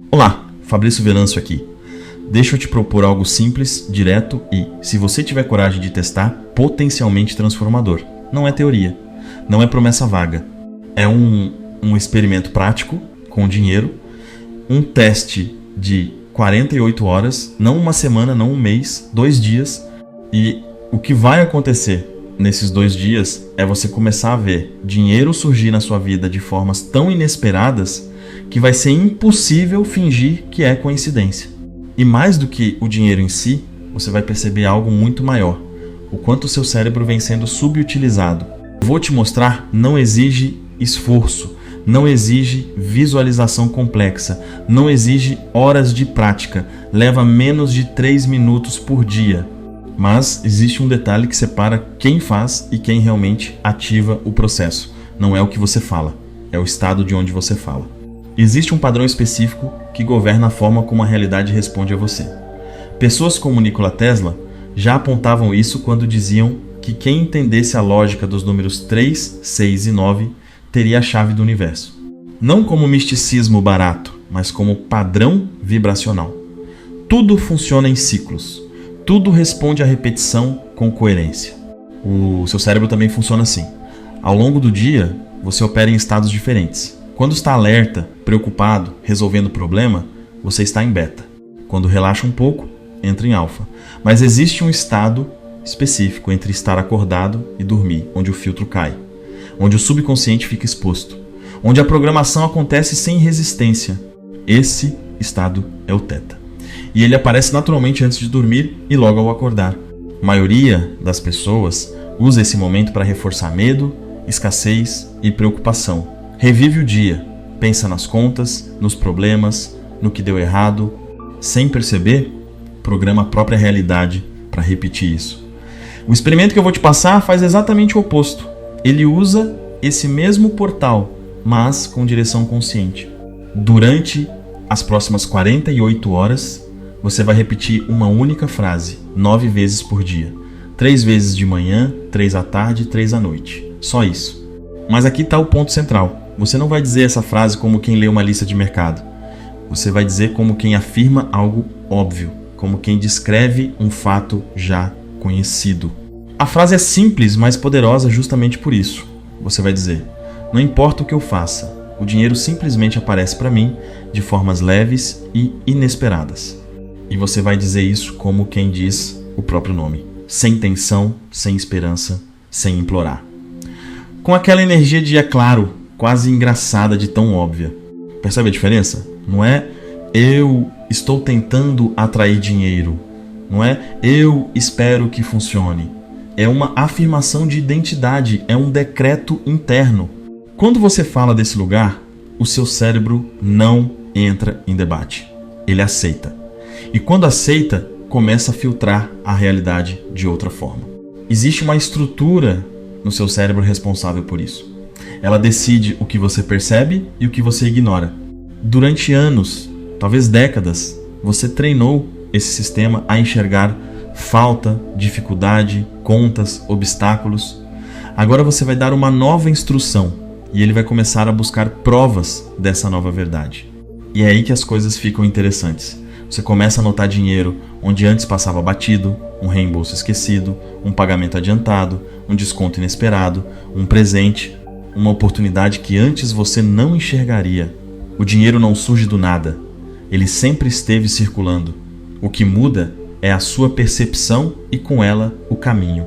Olá, Fabrício Venâncio aqui. Deixa eu te propor algo simples, direto e, se você tiver coragem de testar, potencialmente transformador. Não é teoria, não é promessa vaga. É um experimento prático, com dinheiro, um teste de 48 horas, não uma semana, não um mês, 2 dias. E o que vai acontecer nesses 2 dias é você começar a ver dinheiro surgir na sua vida de formas tão inesperadas que vai ser impossível fingir que é coincidência. E mais do que o dinheiro em si, você vai perceber algo muito maior: o quanto o seu cérebro vem sendo subutilizado. Vou te mostrar, não exige esforço, não exige visualização complexa, não exige horas de prática, leva menos de 3 minutos por dia. Mas existe um detalhe que separa quem faz e quem realmente ativa o processo. Não é o que você fala, é o estado de onde você fala. Existe um padrão específico que governa a forma como a realidade responde a você. Pessoas como Nikola Tesla já apontavam isso quando diziam que quem entendesse a lógica dos números 3, 6 e 9 teria a chave do universo. Não como misticismo barato, mas como padrão vibracional. Tudo funciona em ciclos. Tudo responde à repetição com coerência. O seu cérebro também funciona assim. Ao longo do dia, você opera em estados diferentes. Quando está alerta, preocupado, resolvendo o problema, você está em beta. Quando relaxa um pouco, entra em alfa. Mas existe um estado específico entre estar acordado e dormir, onde o filtro cai, onde o subconsciente fica exposto, onde a programação acontece sem resistência. Esse estado é o teta. E ele aparece naturalmente antes de dormir e logo ao acordar. A maioria das pessoas usa esse momento para reforçar medo, escassez e preocupação. Revive o dia, pensa nas contas, nos problemas, no que deu errado. Sem perceber, programa a própria realidade para repetir isso. O experimento que eu vou te passar faz exatamente o oposto. Ele usa esse mesmo portal, mas com direção consciente. Durante as próximas 48 horas, você vai repetir uma única frase, 9 vezes por dia. 3 vezes de manhã, 3 à tarde e 3 à noite. Só isso. Mas aqui está o ponto central. Você não vai dizer essa frase como quem lê uma lista de mercado. Você vai dizer como quem afirma algo óbvio, como quem descreve um fato já conhecido. A frase é simples, mas poderosa justamente por isso. Você vai dizer: não importa o que eu faça, o dinheiro simplesmente aparece para mim de formas leves e inesperadas. E você vai dizer isso como quem diz o próprio nome, sem tensão, sem esperança, sem implorar. Com aquela energia de é claro, quase engraçada de tão óbvia. Percebe a diferença? Não é eu estou tentando atrair dinheiro. Não é eu espero que funcione. É uma afirmação de identidade, é um decreto interno. Quando você fala desse lugar, o seu cérebro não entra em debate. Ele aceita. E quando aceita, começa a filtrar a realidade de outra forma. Existe uma estrutura no seu cérebro responsável por isso. Ela decide o que você percebe e o que você ignora. Durante anos, talvez décadas, você treinou esse sistema a enxergar falta, dificuldade, contas, obstáculos. Agora você vai dar uma nova instrução e ele vai começar a buscar provas dessa nova verdade. E é aí que as coisas ficam interessantes. Você começa a notar dinheiro onde antes passava batido, um reembolso esquecido, um pagamento adiantado, um desconto inesperado, um presente, uma oportunidade que antes você não enxergaria. O dinheiro não surge do nada. Ele sempre esteve circulando. O que muda é a sua percepção e com ela o caminho.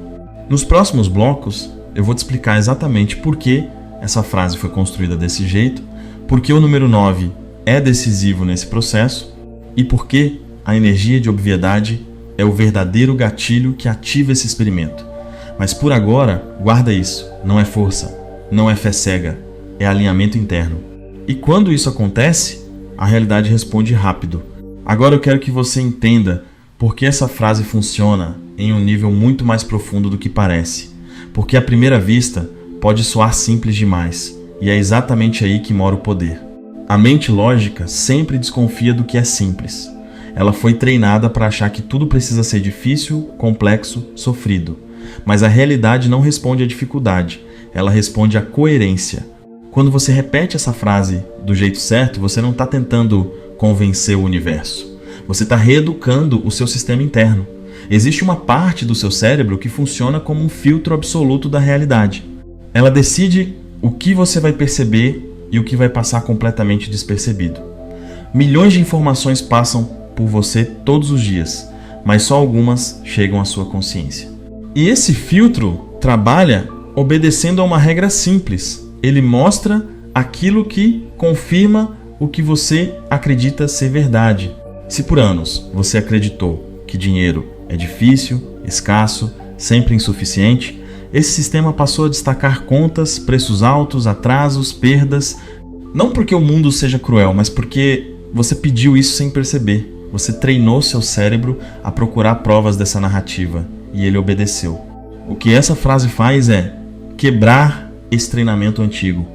Nos próximos blocos, eu vou te explicar exatamente por que essa frase foi construída desse jeito, por que o número 9 é decisivo nesse processo e por que a energia de obviedade é o verdadeiro gatilho que ativa esse experimento. Mas por agora, guarda isso. Não é força, não é fé cega, é alinhamento interno. E quando isso acontece, a realidade responde rápido. Agora eu quero que você entenda por que essa frase funciona em um nível muito mais profundo do que parece. Porque à primeira vista pode soar simples demais, e é exatamente aí que mora o poder. A mente lógica sempre desconfia do que é simples. Ela foi treinada para achar que tudo precisa ser difícil, complexo, sofrido. Mas a realidade não responde à dificuldade, ela responde à coerência. Quando você repete essa frase do jeito certo, você não está tentando convencer o universo. Você está reeducando o seu sistema interno. Existe uma parte do seu cérebro que funciona como um filtro absoluto da realidade. Ela decide o que você vai perceber e o que vai passar completamente despercebido. Milhões de informações passam por você todos os dias, mas só algumas chegam à sua consciência. E esse filtro trabalha obedecendo a uma regra simples. Ele mostra aquilo que confirma o que você acredita ser verdade. Se por anos você acreditou que dinheiro é difícil, escasso, sempre insuficiente, esse sistema passou a destacar contas, preços altos, atrasos, perdas. Não porque o mundo seja cruel, mas porque você pediu isso sem perceber. Você treinou seu cérebro a procurar provas dessa narrativa e ele obedeceu. O que essa frase faz é quebrar esse treinamento antigo.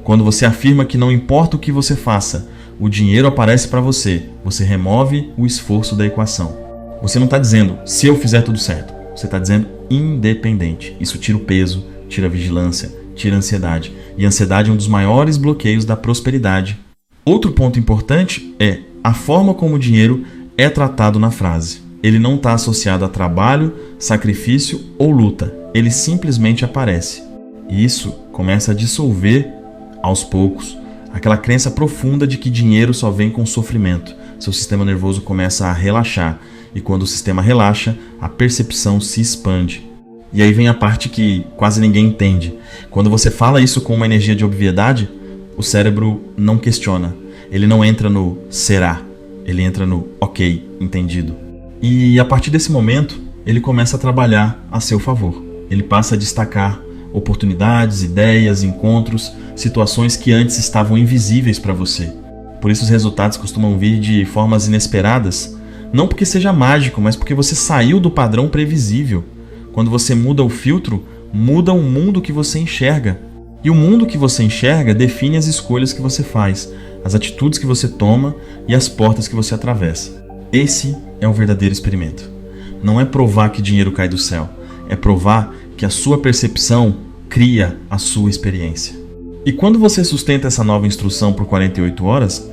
Quando você afirma que não importa o que você faça, o dinheiro aparece para você, você remove o esforço da equação. Você não está dizendo, se eu fizer tudo certo. Você está dizendo, independente. Isso tira o peso, tira a vigilância, tira a ansiedade. E a ansiedade é um dos maiores bloqueios da prosperidade. Outro ponto importante é a forma como o dinheiro é tratado na frase. Ele não está associado a trabalho, sacrifício ou luta. Ele simplesmente aparece. E isso começa a dissolver, aos poucos, aquela crença profunda de que dinheiro só vem com sofrimento. Seu sistema nervoso começa a relaxar. E quando o sistema relaxa, a percepção se expande. E aí vem a parte que quase ninguém entende. Quando você fala isso com uma energia de obviedade, o cérebro não questiona. Ele não entra no será. Ele entra no ok, entendido. E a partir desse momento, ele começa a trabalhar a seu favor. Ele passa a destacar oportunidades, ideias, encontros, situações que antes estavam invisíveis para você. Por isso os resultados costumam vir de formas inesperadas, não porque seja mágico, mas porque você saiu do padrão previsível. Quando você muda o filtro, muda o mundo que você enxerga. E o mundo que você enxerga define as escolhas que você faz, as atitudes que você toma e as portas que você atravessa. Esse é um verdadeiro experimento. Não é provar que dinheiro cai do céu, é provar que a sua percepção cria a sua experiência. E quando você sustenta essa nova instrução por 48 horas,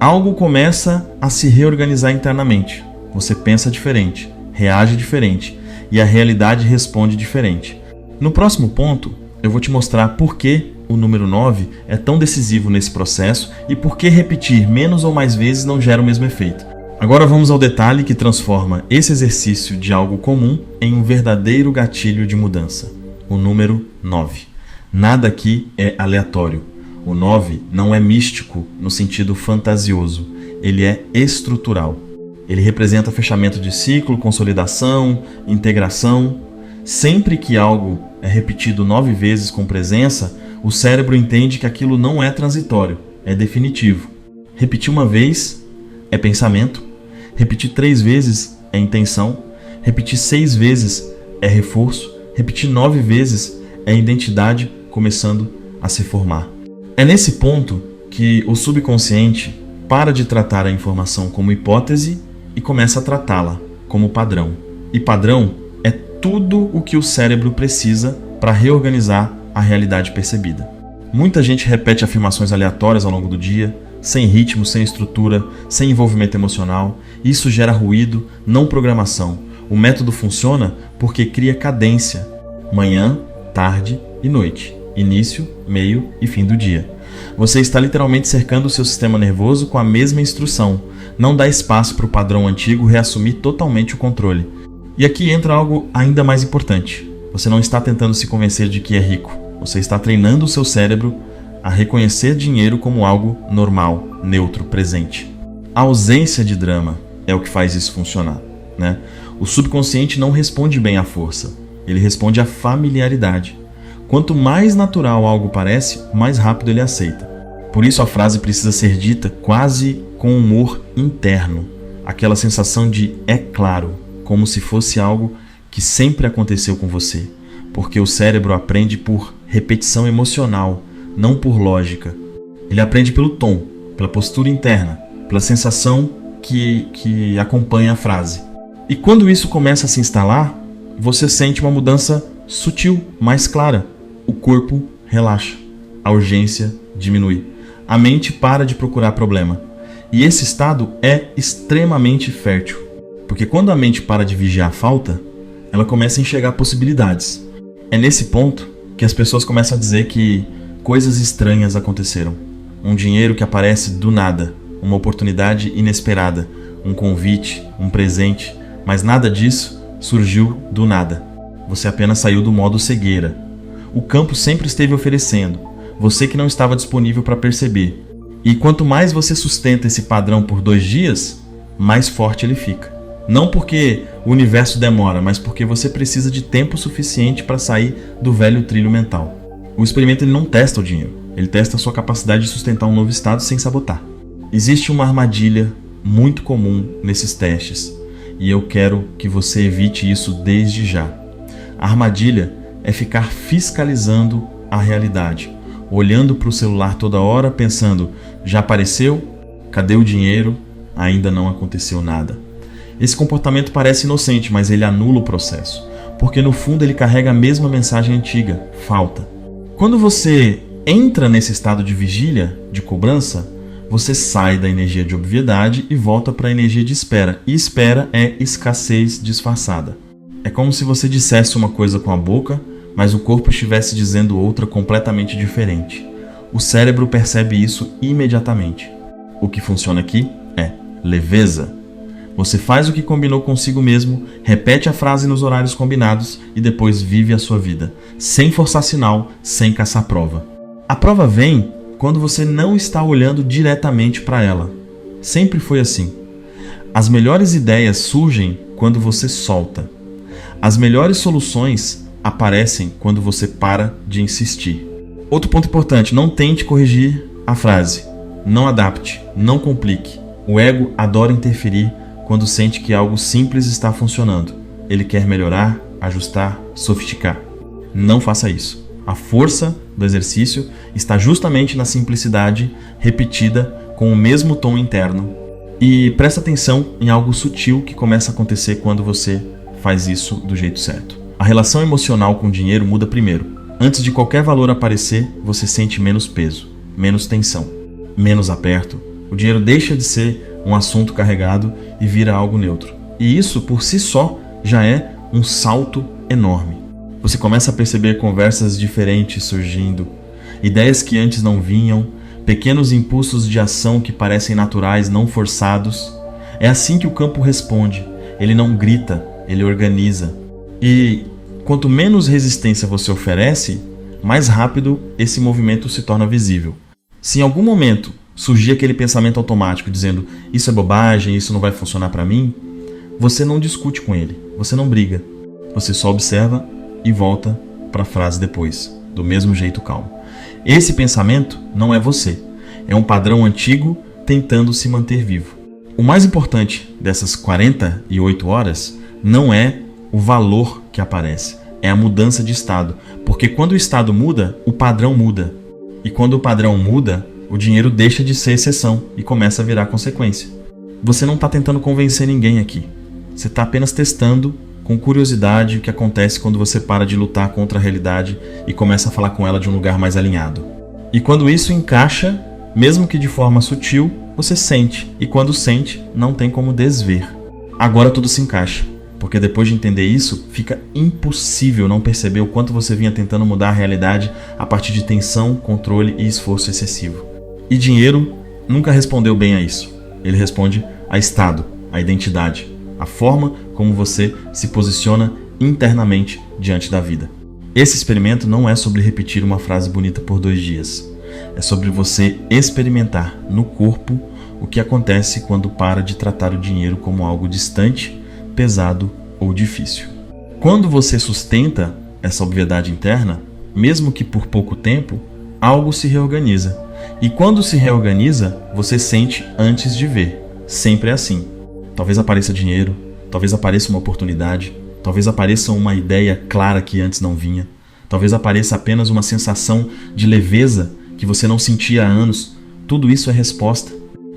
algo começa a se reorganizar internamente. Você pensa diferente, reage diferente e a realidade responde diferente. No próximo ponto, eu vou te mostrar por que o número 9 é tão decisivo nesse processo e por que repetir menos ou mais vezes não gera o mesmo efeito. Agora vamos ao detalhe que transforma esse exercício de algo comum em um verdadeiro gatilho de mudança. O número 9. Nada aqui é aleatório. O 9 não é místico no sentido fantasioso, ele é estrutural. Ele representa fechamento de ciclo, consolidação, integração. Sempre que algo é repetido 9 vezes com presença, o cérebro entende que aquilo não é transitório, é definitivo. Repetir uma vez é pensamento, repetir 3 vezes é intenção, repetir 6 vezes é reforço, repetir 9 vezes é identidade começando a se formar. É nesse ponto que o subconsciente para de tratar a informação como hipótese e começa a tratá-la como padrão. E padrão é tudo o que o cérebro precisa para reorganizar a realidade percebida. Muita gente repete afirmações aleatórias ao longo do dia, sem ritmo, sem estrutura, sem envolvimento emocional. Isso gera ruído, não programação. O método funciona porque cria cadência. Manhã, tarde e noite. Início, meio e fim do dia. Você está literalmente cercando o seu sistema nervoso com a mesma instrução. Não dá espaço para o padrão antigo reassumir totalmente o controle. E aqui entra algo ainda mais importante. Você não está tentando se convencer de que é rico. Você está treinando o seu cérebro a reconhecer dinheiro como algo normal, neutro, presente. A ausência de drama é o que faz isso funcionar, né? O subconsciente não responde bem à força. Ele responde à familiaridade. Quanto mais natural algo parece, mais rápido ele aceita. Por isso a frase precisa ser dita quase com humor interno. Aquela sensação de é claro, como se fosse algo que sempre aconteceu com você. Porque o cérebro aprende por repetição emocional, não por lógica. Ele aprende pelo tom, pela postura interna, pela sensação que acompanha a frase. E quando isso começa a se instalar, você sente uma mudança sutil, mais clara. O corpo relaxa, a urgência diminui. A mente para de procurar problema. E esse estado é extremamente fértil, porque quando a mente para de vigiar a falta, ela começa a enxergar possibilidades. É nesse ponto que as pessoas começam a dizer que coisas estranhas aconteceram. Um dinheiro que aparece do nada, uma oportunidade inesperada, um convite, um presente, mas nada disso surgiu do nada. Você apenas saiu do modo cegueira. O campo sempre esteve oferecendo, você que não estava disponível para perceber. E quanto mais você sustenta esse padrão por 2 dias, mais forte ele fica. Não porque o universo demora, mas porque você precisa de tempo suficiente para sair do velho trilho mental. O experimento ele não testa o dinheiro, ele testa a sua capacidade de sustentar um novo estado sem sabotar. Existe uma armadilha muito comum nesses testes, e eu quero que você evite isso desde já. A armadilha é ficar fiscalizando a realidade, olhando para o celular toda hora, pensando: já apareceu? Cadê o dinheiro? Ainda não aconteceu nada. Esse comportamento parece inocente, mas ele anula o processo, porque no fundo ele carrega a mesma mensagem antiga: falta. Quando você entra nesse estado de vigília, de cobrança, você sai da energia de obviedade e volta para a energia de espera. E espera é escassez disfarçada. É como se você dissesse uma coisa com a boca, mas o corpo estivesse dizendo outra completamente diferente. O cérebro percebe isso imediatamente. O que funciona aqui é leveza. Você faz o que combinou consigo mesmo, repete a frase nos horários combinados e depois vive a sua vida, sem forçar sinal, sem caçar prova. A prova vem quando você não está olhando diretamente para ela. Sempre foi assim. As melhores ideias surgem quando você solta. As melhores soluções aparecem quando você para de insistir. Outro ponto importante: não tente corrigir a frase. Não adapte, não complique. O ego adora interferir quando sente que algo simples está funcionando. Ele quer melhorar, ajustar, sofisticar. Não faça isso. A força do exercício está justamente na simplicidade repetida com o mesmo tom interno. E presta atenção em algo sutil que começa a acontecer quando você faz isso do jeito certo. A relação emocional com o dinheiro muda primeiro. Antes de qualquer valor aparecer, você sente menos peso, menos tensão, menos aperto. O dinheiro deixa de ser um assunto carregado e vira algo neutro. E isso, por si só, já é um salto enorme. Você começa a perceber conversas diferentes surgindo, ideias que antes não vinham, pequenos impulsos de ação que parecem naturais, não forçados. É assim que o campo responde. Ele não grita, ele organiza. E quanto menos resistência você oferece, mais rápido esse movimento se torna visível. Se em algum momento surgir aquele pensamento automático dizendo: isso é bobagem, isso não vai funcionar para mim, você não discute com ele, você não briga, você só observa e volta para a frase depois, do mesmo jeito calmo. Esse pensamento não é você, é um padrão antigo tentando se manter vivo. O mais importante dessas 48 horas não é o valor que aparece, é a mudança de estado, porque quando o estado muda, o padrão muda, e quando o padrão muda, o dinheiro deixa de ser exceção e começa a virar consequência. Você não está tentando convencer ninguém aqui. Você está apenas testando com curiosidade o que acontece quando você para de lutar contra a realidade e começa a falar com ela de um lugar mais alinhado. E quando isso encaixa, mesmo que de forma sutil, você sente. E quando sente, não tem como desver. Agora tudo se encaixa. Porque depois de entender isso, fica impossível não perceber o quanto você vinha tentando mudar a realidade a partir de tensão, controle e esforço excessivo. E dinheiro nunca respondeu bem a isso. Ele responde a estado, a identidade, a forma como você se posiciona internamente diante da vida. Esse experimento não é sobre repetir uma frase bonita por 2 dias. É sobre você experimentar no corpo o que acontece quando para de tratar o dinheiro como algo distante, pesado ou difícil. Quando você sustenta essa obviedade interna, mesmo que por pouco tempo, algo se reorganiza. E quando se reorganiza, você sente antes de ver. Sempre é assim. Talvez apareça dinheiro, talvez apareça uma oportunidade, talvez apareça uma ideia clara que antes não vinha, talvez apareça apenas uma sensação de leveza que você não sentia há anos. Tudo isso é resposta.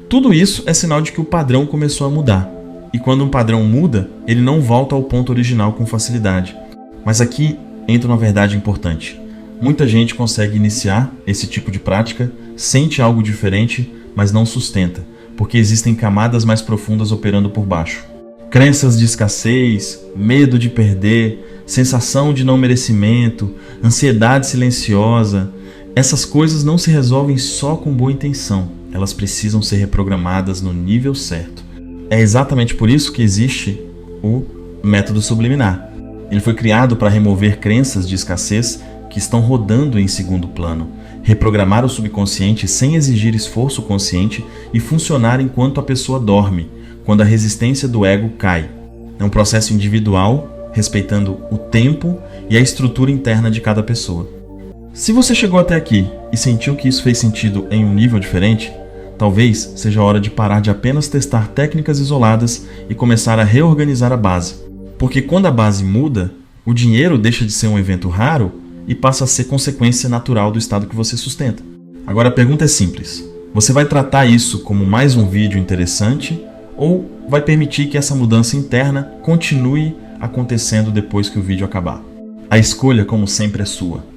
Tudo isso é sinal de que o padrão começou a mudar. E quando um padrão muda, ele não volta ao ponto original com facilidade. Mas aqui entra uma verdade importante. Muita gente consegue iniciar esse tipo de prática, sente algo diferente, mas não sustenta, porque existem camadas mais profundas operando por baixo. Crenças de escassez, medo de perder, sensação de não merecimento, ansiedade silenciosa, essas coisas não se resolvem só com boa intenção, elas precisam ser reprogramadas no nível certo. É exatamente por isso que existe o método subliminar. Ele foi criado para remover crenças de escassez que estão rodando em segundo plano, reprogramar o subconsciente sem exigir esforço consciente e funcionar enquanto a pessoa dorme, quando a resistência do ego cai. É um processo individual, respeitando o tempo e a estrutura interna de cada pessoa. Se você chegou até aqui e sentiu que isso fez sentido em um nível diferente, talvez seja a hora de parar de apenas testar técnicas isoladas e começar a reorganizar a base. Porque quando a base muda, o dinheiro deixa de ser um evento raro e passa a ser consequência natural do estado que você sustenta. Agora a pergunta é simples. Você vai tratar isso como mais um vídeo interessante ou vai permitir que essa mudança interna continue acontecendo depois que o vídeo acabar? A escolha, como sempre, é sua.